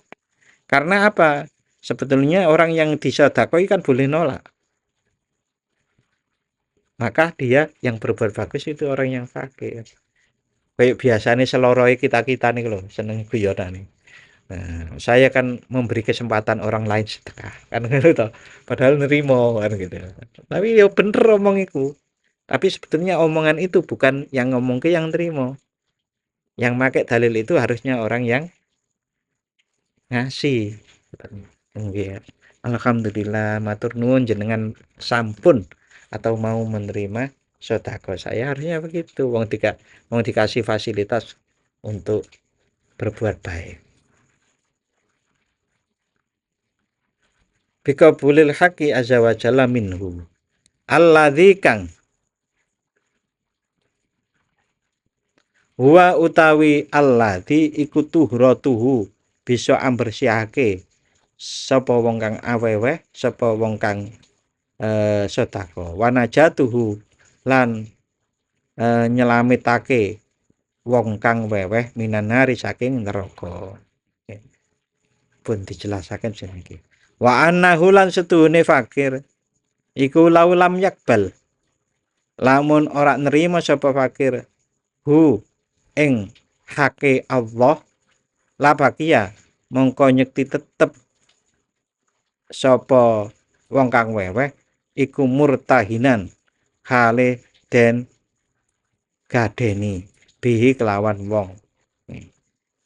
Karena apa? Sebetulnya orang yang disedekahi kan boleh nolak. Maka dia yang berbuat bagus itu orang yang fakir. Kayak biasanya seloroi kita nih loh, seneng guyonan nih. Nah, saya kan memberi kesempatan orang lain sedekah kan gitu, padahal nerimo kan gitu. Tapi ya bener omong itu. Tapi sebetulnya omongan itu bukan yang ngomong ke yang terima. Yang pakai dalil itu harusnya orang yang ngasih. Alhamdulillah matur nuwun jenengan sampun atau mau menerima sedekah saya, harusnya begitu. Wong dikasih fasilitas untuk berbuat baik. Bikabulil haqi azza wa jalla minhu alladzi kang huwa utawi alladzi iku tuhratuhu bisa ambersihake sapa wong kang aweweh, sapa wong kang sedekah, wanajatuhu lan nyelametake wong kang weweh minanari saking neraka. Pun dijelasaken jenenge. Wa annahu lan setuhune fakir iku laulam yakbal, lamun ora nerima sapa fakir hu ing hake Allah, la bakia mongko nyekti tetep sapa wong kang weweh iku murtahinan hale den gadeni bihi kelawan wong.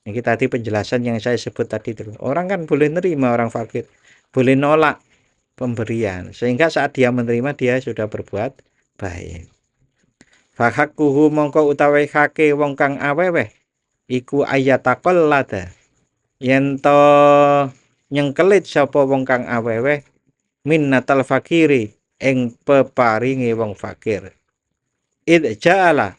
Ini tadi penjelasan yang saya sebut tadi itu. Orang kan boleh nerima orang fakir, boleh nolak pemberian, sehingga saat dia menerima dia sudah berbuat baik. Fahakuhu mongko utawi hake wong kang aweweh iku ayatakallada yen to nyengkelit sapa wong kang aweweh minnatal fakiri ing peparinge wong fakir. Id ja'ala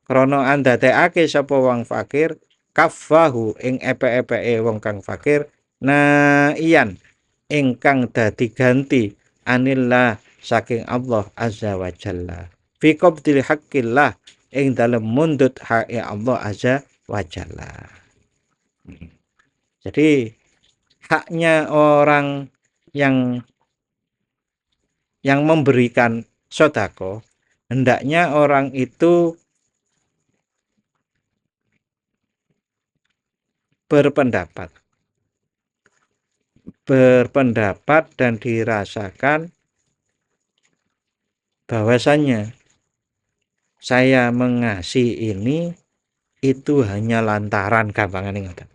krana andadekake sapa wong fakir kafahu ing epe-epeke wong kang fakir iyan ingkang dadi ganti anillah saking Allah azza wa jalla fi qabdil haqqillah ing dalem mundut hake Allah azza wa jalla. Jadi haknya orang yang memberikan sodako, hendaknya orang itu berpendapat dan dirasakan bahwasannya saya mengasih ini itu hanya lantaran gampangan ngoten.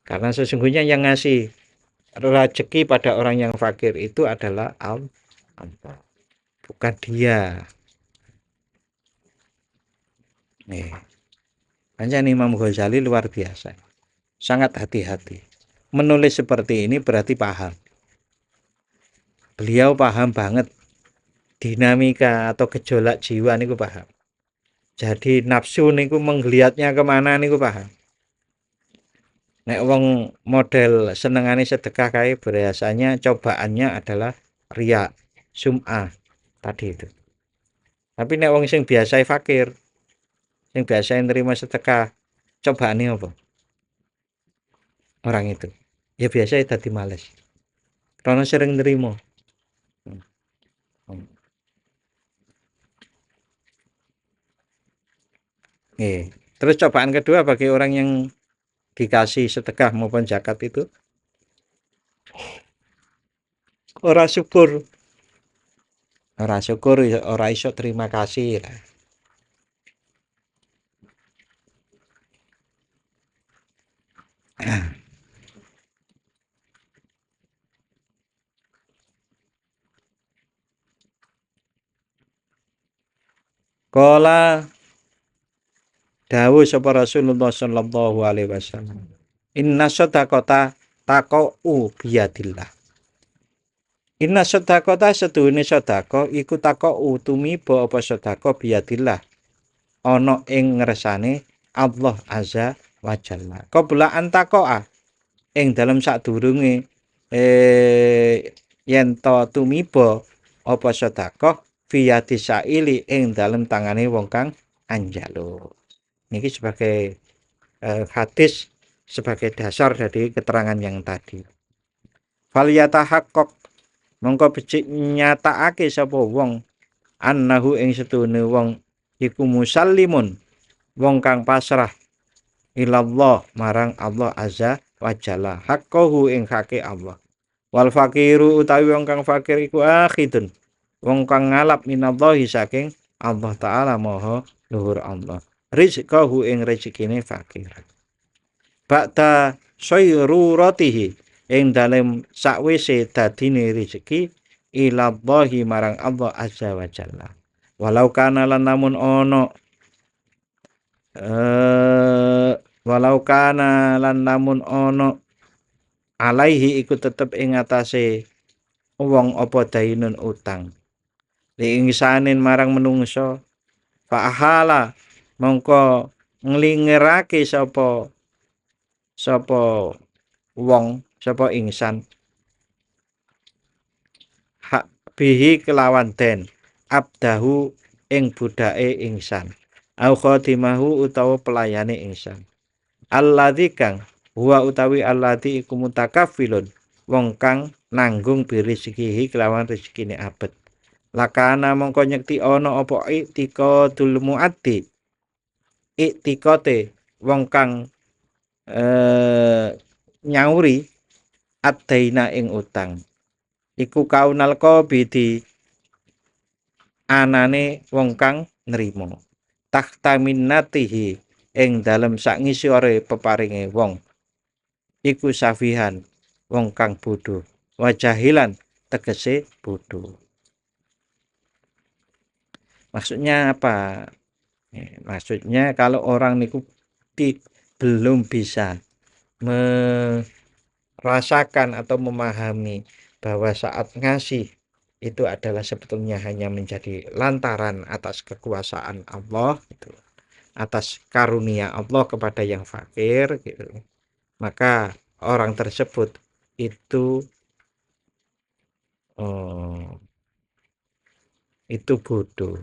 Karena sesungguhnya yang ngasih rezeki pada orang yang fakir itu adalah Allah, bukan dia. Nih, pancen Imam Ghazali luar biasa, sangat hati-hati. Menulis seperti ini berarti paham. Beliau paham banget dinamika atau gejolak jiwa niku paham. Jadi nafsu niku menggeliatnya kemana niku paham. Nek wong model senengane sedekah kae biasanya cobaannya adalah riya, sum'ah tadi itu. Tapi nek wong sing biasa fakir, sing biasa nerima sedekah, cobaane apa? Orang itu. Ya biasa dadi males. Karena sering nerima. Terus cobaan kedua bagi orang yang dikasih sedekah maupun zakat itu ora syukur, ora iso terima kasih lah. Kala dawuh sapa Rasulullah sallallahu alaihi wasallam, inna shadaqata taqau biyadillah. Inna shadaqata setuhune sedekah iku taqau tumiba apa sedekah biyadillah ana ing ngersane Allah azza wa jalla. Qabla antaqaa ing dalam sadurunge yen to tumiba apa sedekah fiyati saili ing dalam tangane wong kang anjaluk. Niki sebagai hadis sebagai dasar dari keterangan yang tadi. Faliyata haqqaq mongko becik nyatakake sapa wong annahu ing setune wong iku musallimun wong kang pasrah ilallah marang Allah azza wa jalla haqqahu ing hake Allah. Wal fakiru utawi wong kang fakir iku akhidun wong kang ngalap minallahi saking Allah taala maha luhur Allah. Rizqahu ing rezekine fakir. Ba'da sayruratihi ing dalem sakwise dadine rezeki ilallahi marang Allah azza wa jalla. Walau kana lan namun ono alaihi iku tetep ing atase wong apa dainun utang. Li ingsanin marang menungso fa'ahala mongko nglingerake sapa insan hak bihi kelawan den abdahu ing budake insan au khadimahu utawa pelayane insan alladzi kang huwa utawi alladzi iku mutakaffilun wong kang nanggung birizkihi kelawan rezekine abet. Lakana mongko nyekti ana apa itikadul muaddi iktikote wong kang nyauri adaina ing utang iku kaunal qabidi anane wong kang nrimo tahta minnatihi ing dalem sakngisore peparinge wong iku safihan wong kang bodho wajahilan tegese bodho. Maksudnya apa? Maksudnya kalau orang niku belum bisa merasakan atau memahami bahwa saat ngasih itu adalah sebetulnya hanya menjadi lantaran atas kekuasaan Allah gitu, atas karunia Allah kepada yang fakir gitu. Maka orang tersebut oh, itu bodoh.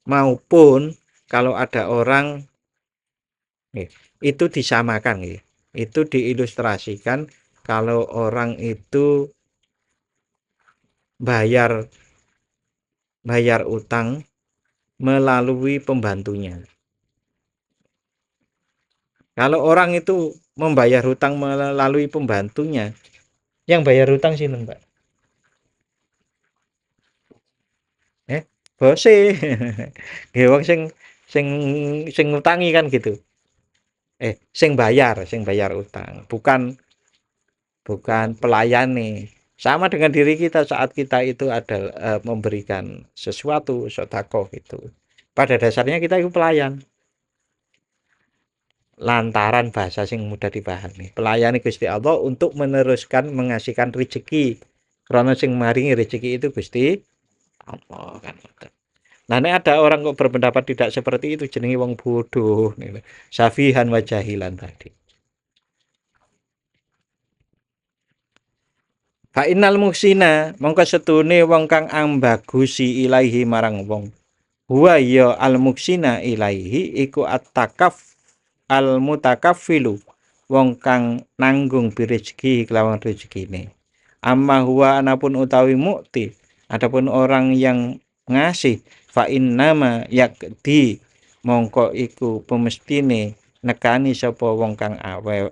Maupun kalau ada orang itu disamakan itu diilustrasikan kalau orang itu bayar utang melalui pembantunya. Kalau orang itu membayar hutang melalui pembantunya, yang bayar hutang sini, Mbak. Bose. Nggih wong sing sing ngutangi kan gitu. Sing bayar utang, bukan pelayan nih. Sama dengan diri kita saat kita itu adalah memberikan sesuatu sedekah itu. Pada dasarnya kita itu pelayan. Lantaran bahasa sing mudah dipahami. Pelayani Gusti Allah untuk meneruskan mengasihkan rezeki. Karena sing maringi rezeki itu Gusti Allah kan. Nah, ini ada orang kok berpendapat tidak seperti itu jenenge wong bodoh. Safihan wa jahilan tadi. Fa innal muhsina mongko setune wong kang ambagusi ilaihi marang wong. Huwa ya al muhsina ilaihi iku at-takaf al mutakaffilu wong kang nanggung birezeki kelawan rezekine. Amma huwa anapun utawi mukti adapun orang yang ngasih fa innama yakdi mongko iku pemestine nekani sapa wong kang aweh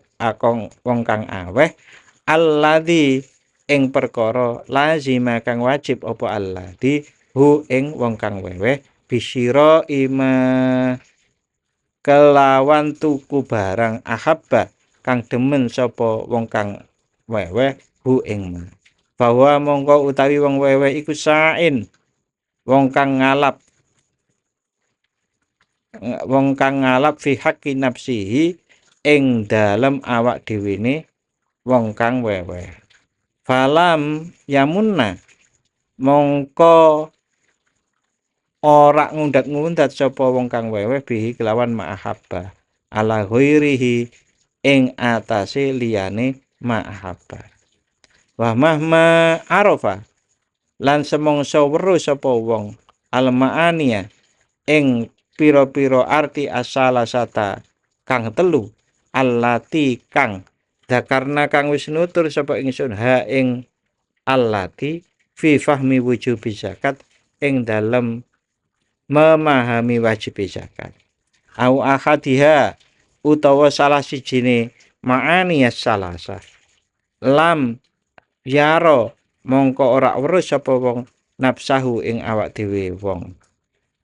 wong kang aweh alladzi ing perkara lazima kang wajib apa alladzi hu ing wong kang weweh bisyira ima kelawan tuku barang ahabba kang demen sapa wong kang weweh hu ing bahwa mongko utawi wong weweh iku sain wong kang ngalap fi haqqi nafsihi ing dalem awak dhewene wong kang weweh falam yamunna mongko ora ngundat-ngundat sapa wong kang weweh bihi kelawan ma'ahabba ala ghairihi ing atase liyane ma'ahabba wa mahma arafa lan semongso weruh sapa wong al ma'aniya ing pira-pira arti asalasata kang telu allati kang dakarna kang wis nutur sapa ingsun ha ing allati fi fahmi wujubi zakat ing dalem memahami wajib zakat au ahadiha utawa salah sijine ma'aniyas salasa lam yaro mongko ora weruh sapa wong nafsahu ing awak dhewe wong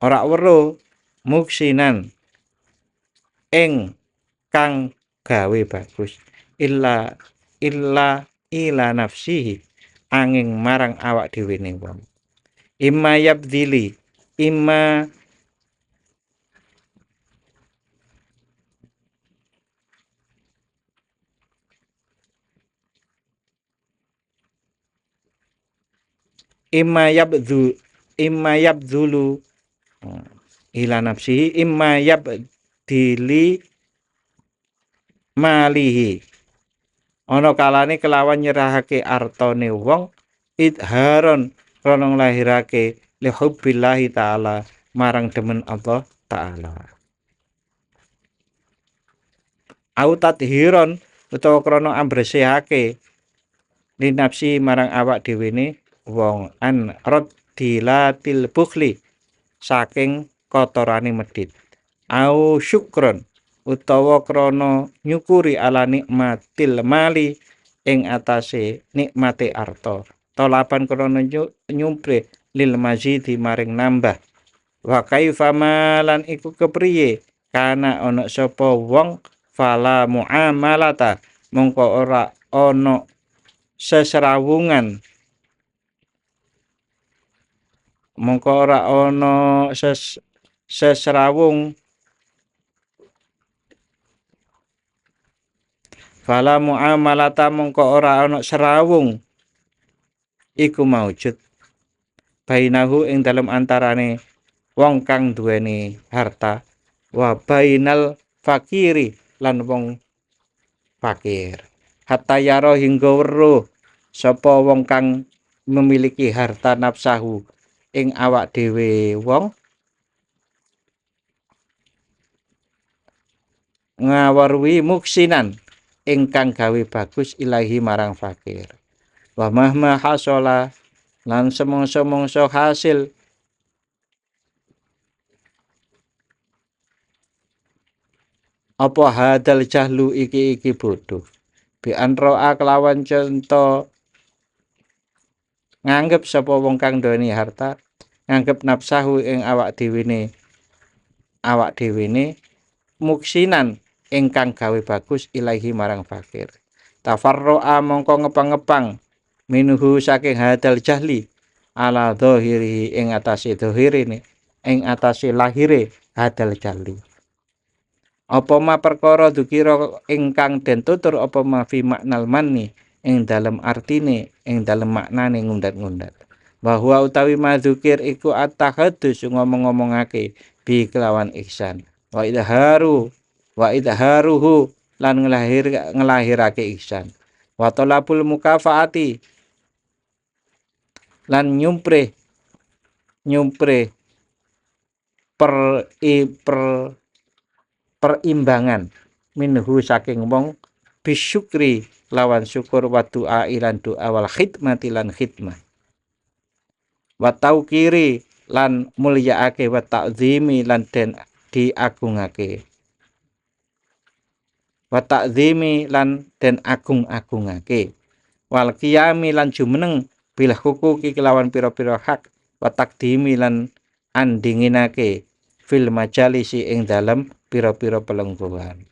ora weruh muksinan ing kang gawe bagus illa ila nafsihi angin marang awak dhewe ne wong imma yabdili imma imma yabdulu ila nafsihi imma yabdili malihi ana kalane kelawan nyerahake artane wong idharon krana lahirake li hubbillahi taala marang demen Allah taala au tathiron utawa krana ambresehake linapsi marang awak dhewe ne wong an raddilatil bukhli saking kotorane medhit au syukron utawa krana nyukuri ala nikmatil mali ing atase nikmate arta tolapan krana nyumpre lil mazidi maring nambah wa kaifa malan iku kepriye kana ana sapa wong fala muamalata mongko ora ana seserawungan mongko ora ana seserawung fala muamalata mongko ora ana serawung iku maujud bainahu ing dalem antarane wong kang duweni harta wa bainal fakiri lan wong fakir hatta yaro hingga weruh sapa wong kang memiliki harta nafsahu ing awak dhewe wong ngawarwi muksinan ingkang gawe bagus ilahi marang fakir wa mahma hasola lan semongso-mongso hasil apa hadal jahlu iki bodoh bi anroa kelawan conto nganggep sapa wong kang duweni harta nganggep nafsahu ing awak dhewe ne muksinan ingkang gawe bagus ilahi marang fakir tafarroa mongko ngepang-ngepang minuhu saking hadal jahli ala dhahiri ing atase dhahirine ing atase lahire hadal jahli apa ma perkara dukira ingkang den tutur apa ma fi maknal manni ing dalem artine ing dalem maknane ngundat-ngundat bahwa utawi madzukir iku at-tahadus ngomong-ngomongake bi kelawan ihsan wa idharuhu lan ngelahirake ihsan wa talabul mukafaati lan nyumpre perimbangan minhu saking wong bisyukri lawan syukur wa doa ilan doa wal khidmati lan khidmah wa tauqiri lan mulyaake wa ta'zimi lan den diagungake wa ta'zimi lan den agung-agungake wal qiyami lan jumeneng bil huquqi kelawan pira-pira hak wa taqdimi lan andinginake fil majalisi ing dalem pira-pira pelengguhan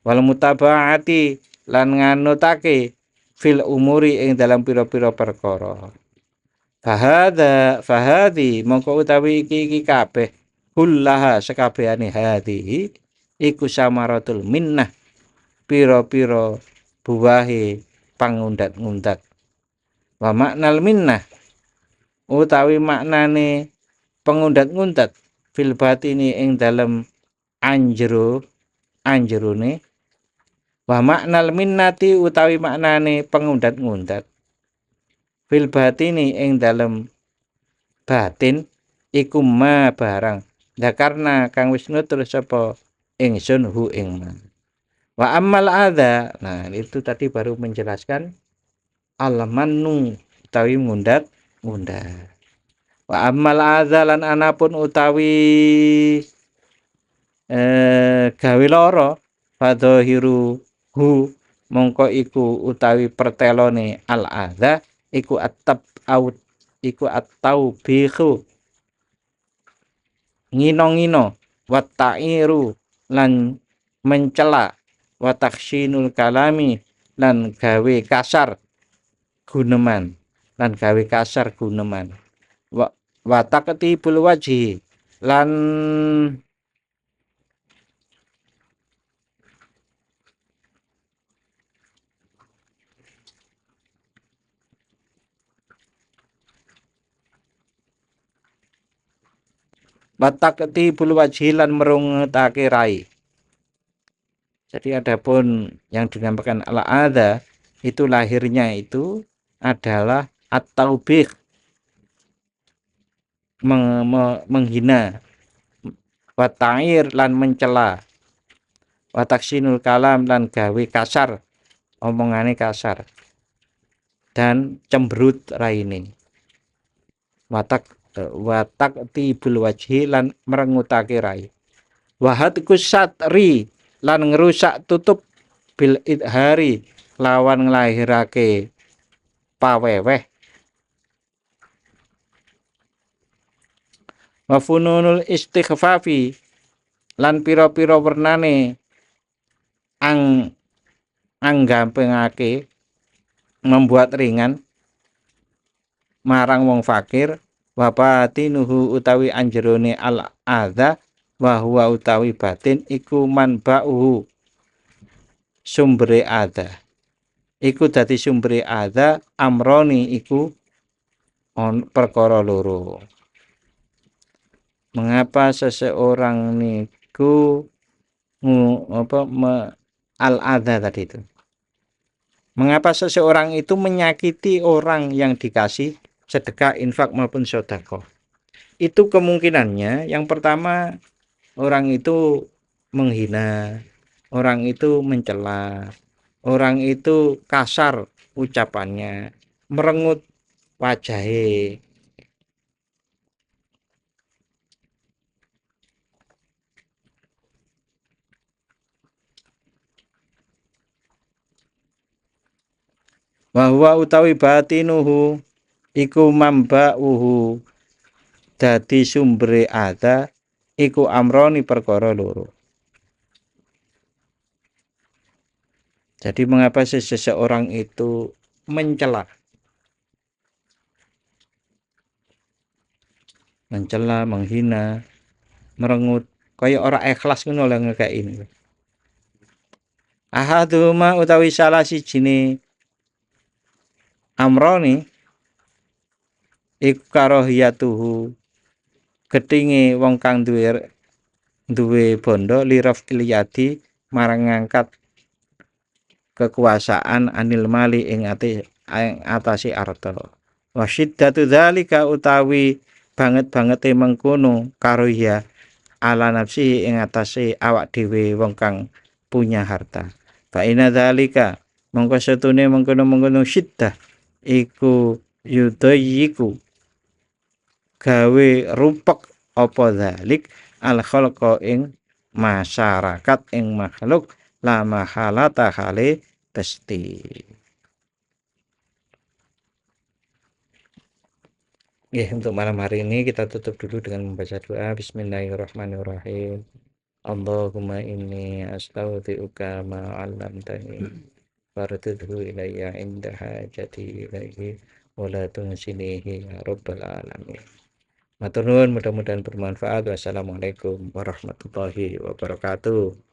wal mutabaati lan nganutake fil umuri ing dalam pira-pira perkara fahadi mongko utawi iki kabeh kullaha sekabehane hadi iku samaratul minnah pira-pira buwahe pangundat-ngundat wa maknal minnah utawi maknane pengundat-ngundat fil batini ing dalem anjerone wa maknal minnati utawi maknane pengundat-ngundat fil batini ing dalem batin iku ma barang karena kang wis nutur sapa ingsun hu ing ma wa ammal adza nah itu tadi baru menjelaskan al-mannu utawi ngundat-ngundat wa ammal adza lan anapun utawi gawe lara fadhahiru hu mongko iku utawi pertelone al adza iku at-taubihu ngino-ngino wa ta'iru lan mencela wa takhsinul kalami lan gawe kasar guneman wa taqtibul wajhi lan watakti wajhi lan merungetake rai. Jadi adapun yang dinamakan al-adza itu lahirnya itu adalah at-taubih menghina wa ta'ir lan mencela wa taksinul kalam lan gawe kasar omongane kasar dan cemberut raine. Watak tibul wajhi lan merengutake rai. Wahatku satri lan ngerusak tutup bil idhari lawan nglahirake paweweh. Wa fununul istighfafi lan pira-pira wernane ang anggampengake membuat ringan marang wong fakir wapati nuhu utawi anjerone al adza wa huwa utawi batin iku manba'uhu sumbere adza iku dadi sumbere adza amroni iku perkara loro. Mengapa seseorang niku al adza tadi itu? Mengapa seseorang itu menyakiti orang yang dikasih sedekah, infak maupun sedekah? Itu kemungkinannya yang pertama orang itu menghina, orang itu mencela, orang itu kasar ucapannya, merengut wajahnya. Wa utawi batinuhu iku mamba'uhu dadi sumbere ada iku amroni perkara loro. Jadi mengapa seseorang itu mencela, menghina, merengut, kaya ora ikhlas ngono lho ngekek ini. Ahaduma utawi salah sijine amroni iku karohiyatuhu getinge wong kang duwe bondo liraf iliyadi marang ngangkat kekuasaan anil mali ing atase arta. Wa syiddatu dzalika utawi banget-bangete mengkono karohiya ala nafsi ing atase awak dhewe wong kang punya harta. Fa inna dzalika mongko setune mengkono-mengkono syiddah iku yudayyiku gawe rupek apa dzalik al khalqa ing masyarakat ing makhluk la mahalata hale pasti. Untuk malam hari ini kita tutup dulu dengan membaca doa. Bismillahirrahmanirrahim. Allahumma inni astaghfiruka ma 'allamtani fartudhu ilayya inda hajati ilaihi wa la tunsinihi ya rabbal alamin. Matur nuwun, mudah-mudahan bermanfaat. Wassalamualaikum warahmatullahi wabarakatuh.